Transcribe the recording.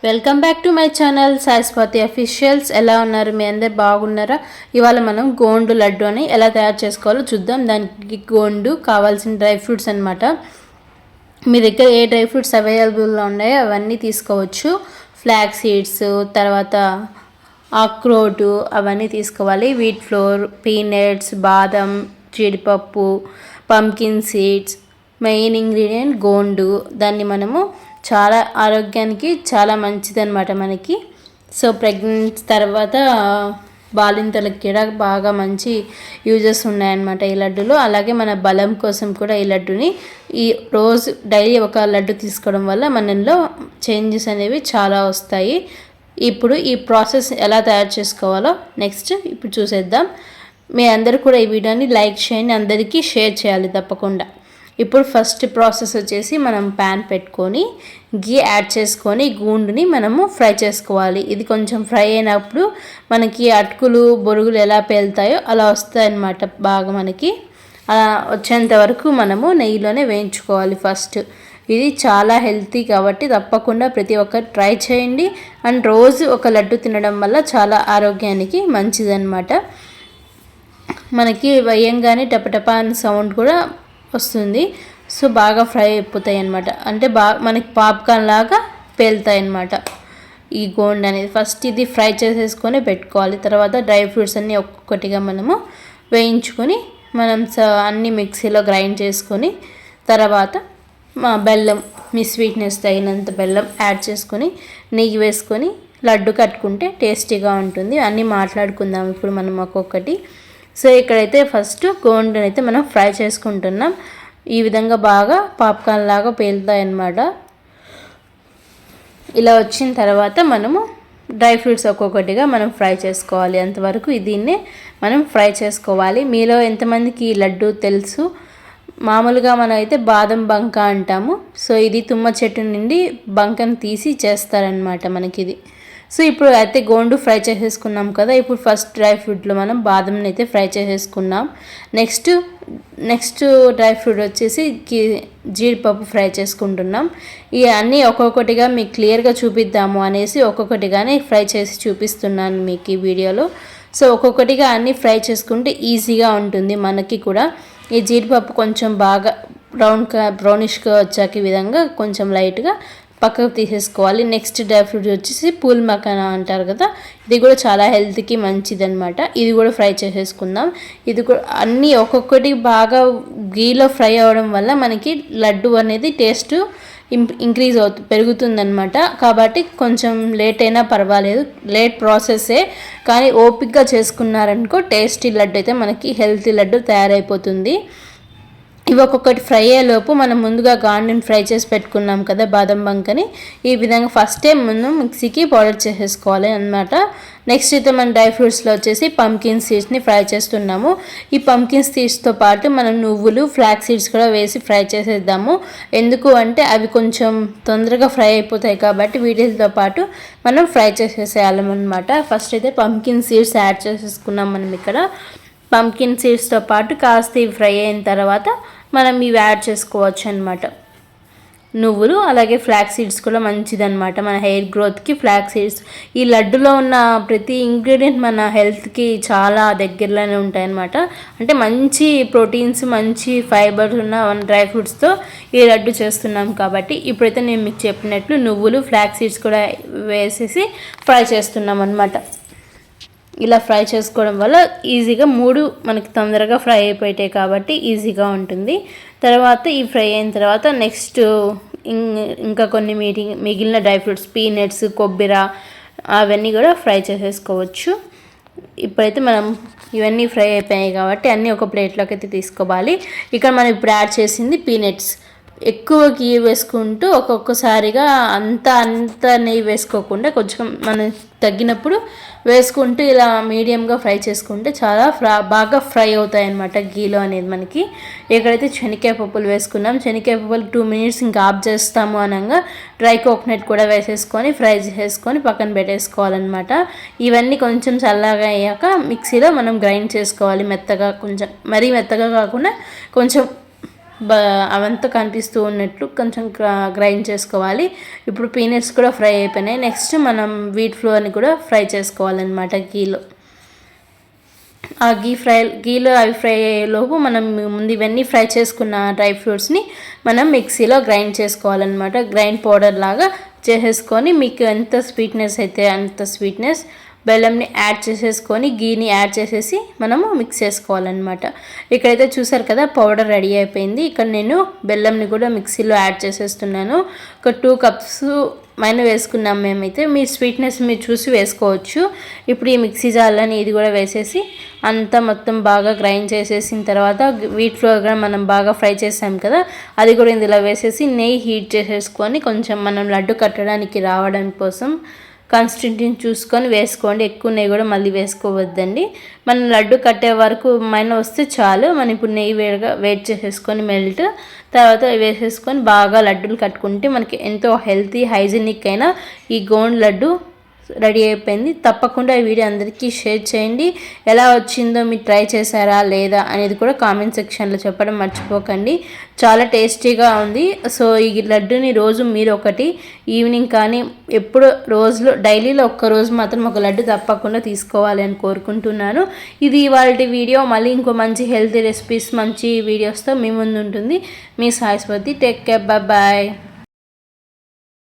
Welcome back to my channel Saiswathi officials. ఎలా ఉన్నారు? మీ అందరు బాగున్నారా? ఇవాళ మనం గోండు లడ్డు అని ఎలా తయారు చేసుకోవాలో చూద్దాం. దానికి గోండు కావాల్సిన డ్రై ఫ్రూట్స్ అనమాట. మీ దగ్గర ఏ డ్రై ఫ్రూట్స్ అవైలబుల్గా ఉన్నాయో అవన్నీ తీసుకోవచ్చు. ఫ్లాక్ సీడ్స్, తర్వాత అక్రోటు అవన్నీ తీసుకోవాలి. వీట్ ఫ్లోర్, పీనట్స్, బాదం, జీడిపప్పు, pumpkin seeds, main ingredient Gond. దాన్ని మనము చాలా ఆరోగ్యానికి చాలా మంచిదన్నమాట మనకి. సో ప్రెగ్నెంట్ తర్వాత బాలింతలకి కూడా బాగా మంచి యూజెస్ ఉన్నాయన్నమాట ఈ లడ్డులో. అలాగే మన బలం కోసం కూడా ఈ లడ్డుని రోజు డైలీ ఒక లడ్డు తీసుకోవడం వల్ల మనలో చేంజెస్ అనేవి చాలా వస్తాయి. ఇప్పుడు ఈ ప్రాసెస్ ఎలా తయారు చేసుకోవాలో నెక్స్ట్ ఇప్పుడు చూసేద్దాం. మీ అందరూ కూడా ఈ వీడియోని లైక్ చేయండి, అందరికీ షేర్ చేయాలి తప్పకుండా. ఇప్పుడు ఫస్ట్ ప్రాసెస్ వచ్చేసి మనం ప్యాన్ పెట్టుకొని గీ యాడ్ చేసుకొని గూండుని మనము ఫ్రై చేసుకోవాలి. ఇది కొంచెం ఫ్రై అయినప్పుడు మనకి అటుకులు బొరుగులు ఎలా పేలుతాయో అలా వస్తాయన్నమాట. బాగా మనకి అలా వచ్చేంత వరకు మనము నెయ్యిలోనే వేయించుకోవాలి ఫస్ట్. ఇది చాలా హెల్తీ కాబట్టి తప్పకుండా ప్రతి ఒక్కరు ట్రై చేయండి. అండ్ రోజు ఒక లడ్డు తినడం వల్ల చాలా ఆరోగ్యానికి మంచిదన్నమాట. మనకి వేయంగానే టపటపా అని సౌండ్ కూడా వస్తుంది. సో బాగా ఫ్రై అయిపోతాయి అన్నమాట. అంటే మనకి పాప్కార్న్ లాగా పేలుతాయి అన్నమాట ఈ గోండ్ అనేది. ఫస్ట్ ఇది ఫ్రై చేసేసుకొని పెట్టుకోవాలి. తర్వాత డ్రై ఫ్రూట్స్ అన్నీ ఒక్కొక్కటిగా మనము వేయించుకొని మనం అన్నీ మిక్సీలో గ్రైండ్ చేసుకొని తర్వాత బెల్లం, మీ స్వీట్నెస్ తగినంత బెల్లం యాడ్ చేసుకొని నెయ్యి వేసుకొని లడ్డు కట్టుకుంటే టేస్టీగా ఉంటుంది. అన్నీ మాట్లాడుకుందాం ఇప్పుడు మనం ఒక్కొక్కటి. సో ఇక్కడైతే ఫస్ట్ గోండుని అయితే మనం ఫ్రై చేసుకుంటున్నాం. ఈ విధంగా బాగా పాప్కార్న్ లాగా పేలుతాయి అన్నమాట. ఇలా వచ్చిన తర్వాత మనము డ్రై ఫ్రూట్స్ ఒక్కొక్కటిగా మనం ఫ్రై చేసుకోవాలి. అంతవరకు దీన్నే మనం ఫ్రై చేసుకోవాలి. మీలో ఎంతమందికి ఈ లడ్డు తెలుసు? మామూలుగా మనం అయితే బాదం బంక అంటాము. సో ఇది తుమ్మ చెట్టు నుండి బంకను తీసి చేస్తారనమాట మనకి ఇది. సో ఇప్పుడు అయితే గోండు ఫ్రై చేసేసుకున్నాం కదా. ఇప్పుడు ఫస్ట్ డ్రై ఫ్రూట్లో మనం బాదంని అయితే ఫ్రై చేసేసుకున్నాం. నెక్స్ట్ డ్రై ఫ్రూట్ వచ్చేసి జీడిపప్పు ఫ్రై చేసుకుంటున్నాం. ఈ అన్నీ ఒక్కొక్కటిగా మీకు క్లియర్గా చూపిద్దాము అనేసి ఒక్కొక్కటిగానే ఫ్రై చేసి చూపిస్తున్నాను మీకు ఈ వీడియోలో. సో ఒక్కొక్కటిగా అన్నీ ఫ్రై చేసుకుంటే ఈజీగా ఉంటుంది మనకి కూడా. ఈ జీడిపప్పు కొంచెం బాగా బ్రౌనిష్గా వచ్చాక ఈ విధంగా కొంచెం లైట్గా పక్కకు తీసేసుకోవాలి. నెక్స్ట్ డ్రై ఫ్రూట్ వచ్చేసి పూల్ మకానా అంటారు కదా, ఇది కూడా చాలా హెల్త్కి మంచిదన్నమాట. ఇది కూడా ఫ్రై చేసేసుకుందాం. ఇది కూడా అన్నీ ఒక్కొక్కటి బాగా గీలో ఫ్రై అవ్వడం వల్ల మనకి లడ్డు అనేది టేస్ట్ ఇంక్రీజ్ పెరుగుతుందన్నమాట. కాబట్టి కొంచెం లేట్ అయినా పర్వాలేదు, లేట్ ప్రాసెస్సే కానీ ఓపిక్గా చేసుకున్నారనుకో టేస్టీ లడ్డు అయితే మనకి హెల్తీ లడ్డు తయారైపోతుంది. ఇవి ఒక్కొక్కటి ఫ్రై అయ్యేలోపు మనం ముందుగా గాండుని ఫ్రై చేసి పెట్టుకున్నాం కదా బాదం బంకని, ఈ విధంగా ఫస్ట్ టైం ముందు మిక్సీకి పౌడర్ చేసేసుకోవాలి అన్నమాట. నెక్స్ట్ అయితే మన డ్రై ఫ్రూట్స్లో వచ్చేసి పంకిన్ సీడ్స్ని ఫ్రై చేస్తున్నాము. ఈ పంకిన్ సీడ్స్తో పాటు మనం నువ్వులు, ఫ్లాక్ సీడ్స్ కూడా వేసి ఫ్రై చేసేద్దాము. ఎందుకు అంటే అవి కొంచెం తొందరగా ఫ్రై అయిపోతాయి కాబట్టి వీటితో పాటు మనం ఫ్రై చేసేసేయాలన్నమాట. ఫస్ట్ అయితే పంకిన్ సీడ్స్ యాడ్ చేసేసుకున్నాం మనం ఇక్కడ. పంకిన్ సీడ్స్తో పాటు కాస్త ఇవి ఫ్రై అయిన తర్వాత మనం ఇవి యాడ్ చేసుకోవచ్చు అన్నమాట. నువ్వులు అలాగే ఫ్లాక్ సీడ్స్ కూడా మంచిదన్నమాట మన హెయిర్ గ్రోత్కి. ఫ్లాక్ సీడ్స్ ఈ లడ్డులో ఉన్న ప్రతి ఇంగ్రీడియంట్ మన హెల్త్కి చాలా దగ్గరలోనే ఉంటాయన్నమాట. అంటే మంచి ప్రోటీన్స్, మంచి ఫైబర్స్ ఉన్న డ్రై ఫ్రూట్స్తో ఈ లడ్డు చేస్తున్నాం కాబట్టి ఇప్పుడైతే నేను మీకు చెప్పినట్లు నువ్వులు, ఫ్లాక్ సీడ్స్ కూడా వేసేసి ఫ్రై చేస్తున్నాం అన్నమాట. ఇలా ఫ్రై చేసుకోవడం వల్ల ఈజీగా మనకి తొందరగా ఫ్రై అయిపోయాయి కాబట్టి ఈజీగా ఉంటుంది. తర్వాత ఈ ఫ్రై అయిన తర్వాత నెక్స్ట్ ఇంకా కొన్ని మిగిలిన డ్రై ఫ్రూట్స్, పీనట్స్, కొబ్బరి అవన్నీ కూడా ఫ్రై చేసేసుకోవచ్చు. ఇప్పుడైతే మనం ఇవన్నీ ఫ్రై అయిపోయాయి కాబట్టి అన్నీ ఒక ప్లేట్లోకి అయితే తీసుకోవాలి. ఇక్కడ మనం ఇప్పుడు యాడ్ చేసింది పీనట్స్. ఎక్కువ గీ వేసుకుంటూ ఒక్కొక్కసారిగా అంత నెయ్యి వేసుకోకుండా కొంచెం మనం తగ్గినప్పుడు వేసుకుంటూ ఇలా మీడియంగా ఫ్రై చేసుకుంటే చాలా బాగా ఫ్రై అవుతాయి అన్నమాట గీలో అనేది మనకి. ఎక్కడైతే శనగకాయ పప్పులు వేసుకున్నాం, శనగకాయ పప్పులు 2 minutes ఇంకా ఆఫ్ చేస్తాము అనగా డ్రై కోకోనట్ కూడా వేసేసుకొని ఫ్రై చేసేసుకొని పక్కన పెట్టేసుకోవాలన్నమాట. ఇవన్నీ కొంచెం చల్లగా అయ్యాక మిక్సీలో మనం గ్రైండ్ చేసుకోవాలి మెత్తగా. కొంచెం మరీ మెత్తగా కాకుండా కొంచెం అవంతా కనిపిస్తూ ఉన్నట్లు కొంచెం గ్రైండ్ చేసుకోవాలి. ఇప్పుడు పీనట్స్ కూడా ఫ్రై అయిపోయినాయి. నెక్స్ట్ మనం వీట్ ఫ్లోర్ని కూడా ఫ్రై చేసుకోవాలన్నమాట గీలో. ఆ గీలో అవి ఫ్రై అయ్యేలోపు మనం ముందు ఇవన్నీ ఫ్రై చేసుకున్న డ్రై ఫ్రూట్స్ని మనం మిక్సీలో గ్రైండ్ చేసుకోవాలన్నమాట. గ్రైండ్ పౌడర్ లాగా చేసేసుకొని మీకు ఎంత స్వీట్నెస్ అయితే అంత స్వీట్నెస్ బెల్లంని యాడ్ చేసేసుకొని గీని యాడ్ చేసేసి మనము మిక్స్ చేసుకోవాలన్నమాట. ఇక్కడైతే చూసారు కదా పౌడర్ రెడీ అయిపోయింది. ఇక్కడ నేను బెల్లంని కూడా మిక్సీలో యాడ్ చేసేస్తున్నాను. ఒక 2 కప్స్ మైన వేసుకున్నాం మేమైతే. మీ స్వీట్నెస్ మీరు చూసి వేసుకోవచ్చు. ఇప్పుడు ఈ మిక్సీ జార్లని ఇది కూడా వేసేసి అంతా మొత్తం బాగా గ్రైండ్ చేసేసిన తర్వాత వీట్ ఫ్లోర్ కూడా మనం బాగా ఫ్రై చేసాం కదా అది కూడా ఇందులో వేసేసి నెయ్యి హీట్ చేసేసుకొని కొంచెం మనం లడ్డు కట్టడానికి రావడం కోసం కన్సిస్టెన్సీని చూసుకొని వేసుకోండి. ఎక్కువ నెయ్యి కూడా మళ్ళీ వేసుకోవద్దండి. మనం లడ్డు కట్టే వరకు వస్తే చాలు. మనం ఇప్పుడు నెయ్యి వేడి చేసేసుకొని మెల్ట్ తర్వాత వేసేసుకొని బాగా లడ్డూలు కట్టుకుంటే మనకి ఎంతో హెల్తీ హైజీనిక్ అయిన ఈ గోండ్ లడ్డు రెడీ అయిపోయింది. తప్పకుండా ఈ వీడియో అందరికీ షేర్ చేయండి. ఎలా వచ్చిందో మీరు ట్రై చేశారా లేదా అనేది కూడా కామెంట్ సెక్షన్లో చెప్పడం మర్చిపోకండి. చాలా టేస్టీగా ఉంది. సో ఈ లడ్డుని రోజు మీరు ఒకటి ఈవినింగ్ కానీ ఎప్పుడు రోజులో డైలీలో ఒక్కరోజు మాత్రం ఒక లడ్డు తప్పకుండా తీసుకోవాలి అని కోరుకుంటున్నాను. ఇది ఇవాల్టి వీడియో. మళ్ళీ ఇంకో మంచి హెల్తీ రెసిపీస్ మంచి వీడియోస్తో మీ ముందు ఉంటుంది. మీ సాయిస్వతి. Take care. బాయ్.